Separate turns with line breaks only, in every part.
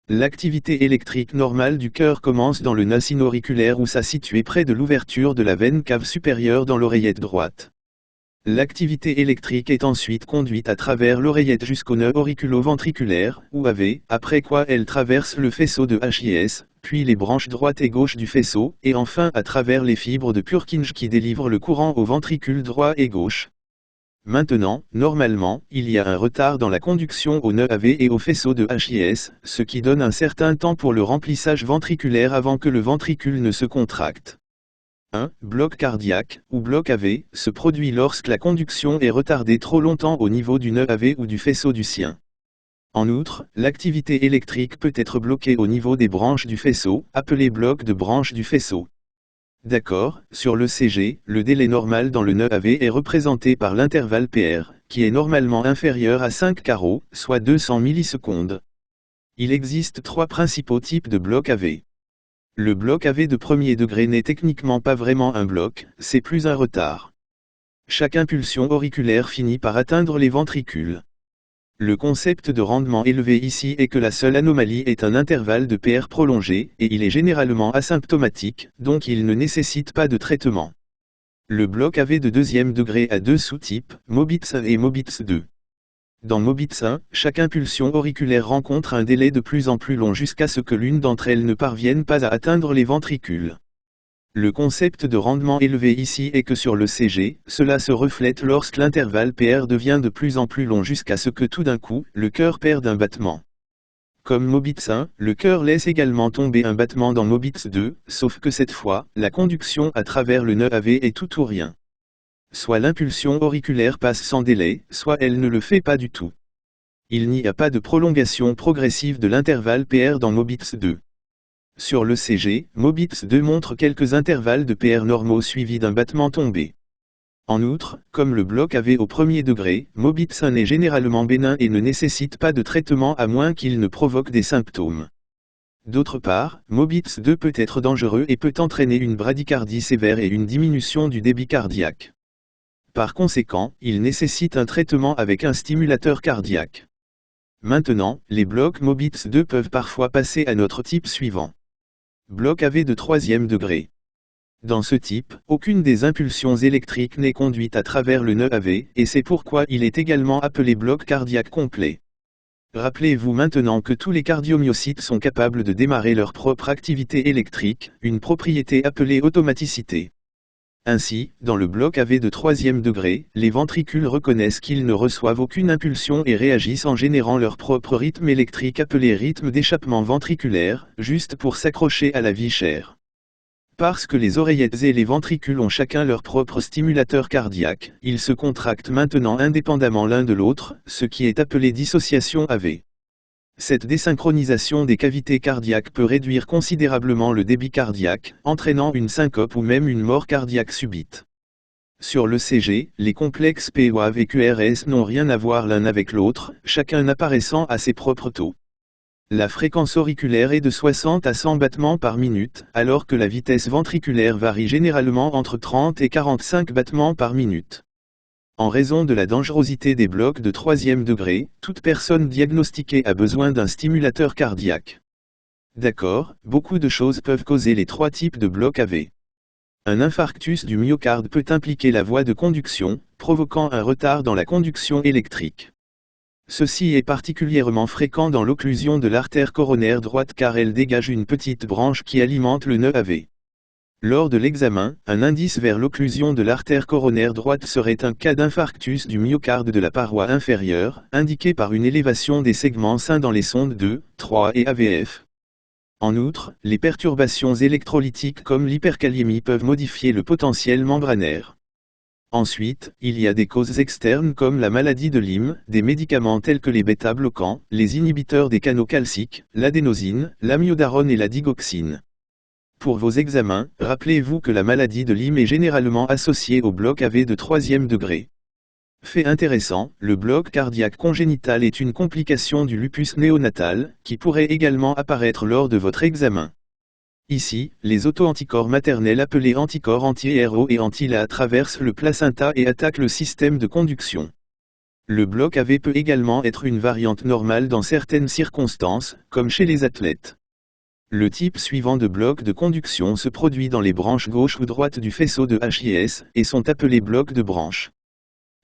L'activité électrique normale du cœur commence dans le nœud sino-auriculaire où ça situé près de l'ouverture de la veine cave supérieure dans l'oreillette droite. L'activité électrique est ensuite conduite à travers l'oreillette jusqu'au nœud auriculo-ventriculaire, ou AV, après quoi elle traverse le faisceau de HIS, puis les branches droite et gauche du faisceau, et enfin à travers les fibres de Purkinje qui délivrent le courant au ventricule droit et gauche. Maintenant, normalement, il y a un retard dans la conduction au nœud AV et au faisceau de HIS, ce qui donne un certain temps pour le remplissage ventriculaire avant que le ventricule ne se contracte. Un bloc cardiaque, ou bloc AV, se produit lorsque la conduction est retardée trop longtemps au niveau du nœud AV ou du faisceau du sien. En outre, l'activité électrique peut être bloquée au niveau des branches du faisceau, appelées blocs de branches du faisceau. D'accord, sur le CG, le délai normal dans le nœud AV est représenté par l'intervalle PR, qui est normalement inférieur à 5 carreaux, soit 200 millisecondes. Il existe trois principaux types de blocs AV. Le bloc AV de premier degré n'est techniquement pas vraiment un bloc, c'est plus un retard. Chaque impulsion auriculaire finit par atteindre les ventricules. Le concept de rendement élevé ici est que la seule anomalie est un intervalle de PR prolongé, et il est généralement asymptomatique, donc il ne nécessite pas de traitement. Le bloc AV de deuxième degré a deux sous-types, Mobitz 1 et Mobitz 2. Dans Mobitz 1, chaque impulsion auriculaire rencontre un délai de plus en plus long jusqu'à ce que l'une d'entre elles ne parvienne pas à atteindre les ventricules. Le concept de rendement élevé ici est que sur le CG, cela se reflète lorsque l'intervalle PR devient de plus en plus long jusqu'à ce que tout d'un coup, le cœur perde un battement. Comme Mobitz 1, le cœur laisse également tomber un battement dans Mobitz 2, sauf que cette fois, la conduction à travers le nœud AV est tout ou rien. Soit l'impulsion auriculaire passe sans délai, soit elle ne le fait pas du tout. Il n'y a pas de prolongation progressive de l'intervalle PR dans Mobitz 2. Sur le CG, Mobitz 2 montre quelques intervalles de PR normaux suivis d'un battement tombé. En outre, comme le bloc AV au premier degré, Mobitz 1 est généralement bénin et ne nécessite pas de traitement à moins qu'il ne provoque des symptômes. D'autre part, Mobitz 2 peut être dangereux et peut entraîner une bradycardie sévère et une diminution du débit cardiaque. Par conséquent, il nécessite un traitement avec un stimulateur cardiaque. Maintenant, les blocs Mobitz 2 peuvent parfois passer à notre type suivant. Bloc AV de troisième degré. Dans ce type, aucune des impulsions électriques n'est conduite à travers le nœud AV, et c'est pourquoi il est également appelé bloc cardiaque complet. Rappelez-vous maintenant que tous les cardiomyocytes sont capables de démarrer leur propre activité électrique, une propriété appelée automaticité. Ainsi, dans le bloc AV de troisième degré, les ventricules reconnaissent qu'ils ne reçoivent aucune impulsion et réagissent en générant leur propre rythme électrique appelé rythme d'échappement ventriculaire, juste pour s'accrocher à la vie chère. Parce que les oreillettes et les ventricules ont chacun leur propre stimulateur cardiaque, ils se contractent maintenant indépendamment l'un de l'autre, ce qui est appelé dissociation AV. Cette désynchronisation des cavités cardiaques peut réduire considérablement le débit cardiaque, entraînant une syncope ou même une mort cardiaque subite. Sur le CG, les complexes POAV et QRS n'ont rien à voir l'un avec l'autre, chacun apparaissant à ses propres taux. La fréquence auriculaire est de 60 à 100 battements par minute, alors que la vitesse ventriculaire varie généralement entre 30 et 45 battements par minute. En raison de la dangerosité des blocs de troisième degré, toute personne diagnostiquée a besoin d'un stimulateur cardiaque. D'accord, beaucoup de choses peuvent causer les trois types de blocs AV. Un infarctus du myocarde peut impliquer la voie de conduction, provoquant un retard dans la conduction électrique. Ceci est particulièrement fréquent dans l'occlusion de l'artère coronaire droite car elle dégage une petite branche qui alimente le nœud AV. Lors de l'examen, un indice vers l'occlusion de l'artère coronaire droite serait un cas d'infarctus du myocarde de la paroi inférieure, indiqué par une élévation des segments sains dans les sondes 2, 3 et AVF. En outre, les perturbations électrolytiques comme l'hyperkaliémie peuvent modifier le potentiel membranaire. Ensuite, il y a des causes externes comme la maladie de Lyme, des médicaments tels que les bêta-bloquants, les inhibiteurs des canaux calciques, l'adénosine, l'amiodarone et la digoxine. Pour vos examens, rappelez-vous que la maladie de Lyme est généralement associée au bloc AV de troisième degré. Fait intéressant, le bloc cardiaque congénital est une complication du lupus néonatal, qui pourrait également apparaître lors de votre examen. Ici, les auto-anticorps maternels appelés anticorps anti-RO et anti-LA traversent le placenta et attaquent le système de conduction. Le bloc AV peut également être une variante normale dans certaines circonstances, comme chez les athlètes. Le type suivant de bloc de conduction se produit dans les branches gauche ou droite du faisceau de HIS, et sont appelés blocs de branche.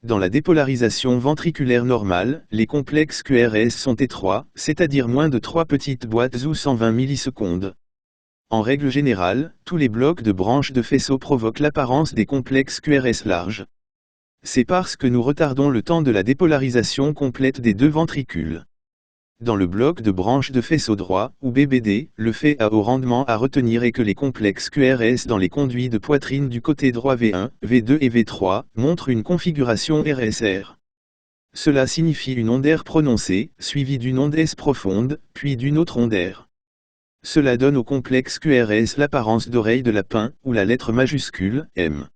Dans la dépolarisation ventriculaire normale, les complexes QRS sont étroits, c'est-à-dire moins de 3 petites boîtes ou 120 millisecondes. En règle générale, tous les blocs de branches de faisceau provoquent l'apparence des complexes QRS larges. C'est parce que nous retardons le temps de la dépolarisation complète des deux ventricules. Dans le bloc de branche de faisceau droit, ou BBD, le fait à haut rendement à retenir est que les complexes QRS dans les conduits de poitrine du côté droit V1, V2 et V3 montrent une configuration RSR. Cela signifie une onde R prononcée, suivie d'une onde S profonde, puis d'une autre onde R. Cela donne au complexe QRS l'apparence d'oreille de lapin, ou la lettre majuscule, M.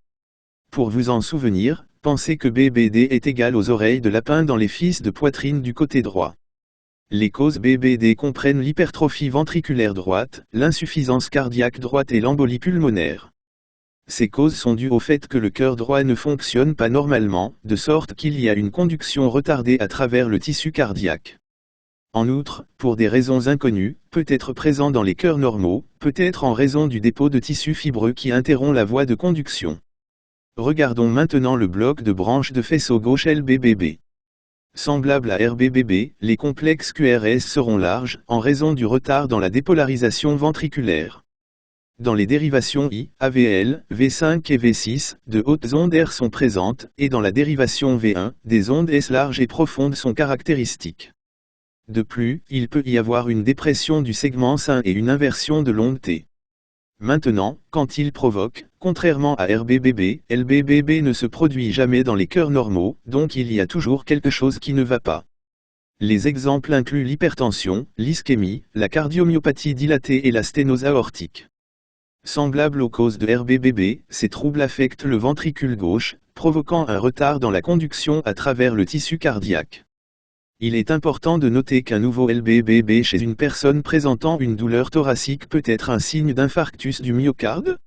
Pour vous en souvenir, pensez que BBD est égal aux oreilles de lapin dans les fils de poitrine du côté droit. Les causes BBD comprennent l'hypertrophie ventriculaire droite, l'insuffisance cardiaque droite et l'embolie pulmonaire. Ces causes sont dues au fait que le cœur droit ne fonctionne pas normalement, de sorte qu'il y a une conduction retardée à travers le tissu cardiaque. En outre, pour des raisons inconnues, peut être présent dans les cœurs normaux, peut-être en raison du dépôt de tissu fibreux qui interrompt la voie de conduction. Regardons maintenant le bloc de branche de faisceau gauche LBBB. Semblable à RBBB, les complexes QRS seront larges, en raison du retard dans la dépolarisation ventriculaire. Dans les dérivations I, AVL, V5 et V6, de hautes ondes R sont présentes, et dans la dérivation V1, des ondes S larges et profondes sont caractéristiques. De plus, il peut y avoir une dépression du segment SIN et une inversion de l'onde T. Maintenant, quand il provoque, contrairement à RBBB, LBBB ne se produit jamais dans les cœurs normaux, donc il y a toujours quelque chose qui ne va pas. Les exemples incluent l'hypertension, l'ischémie, la cardiomyopathie dilatée et la sténose aortique. Semblable aux causes de RBBB, ces troubles affectent le ventricule gauche, provoquant un retard dans la conduction à travers le tissu cardiaque. Il est important de noter qu'un nouveau LBBB chez une personne présentant une douleur thoracique peut être un signe d'infarctus du myocarde.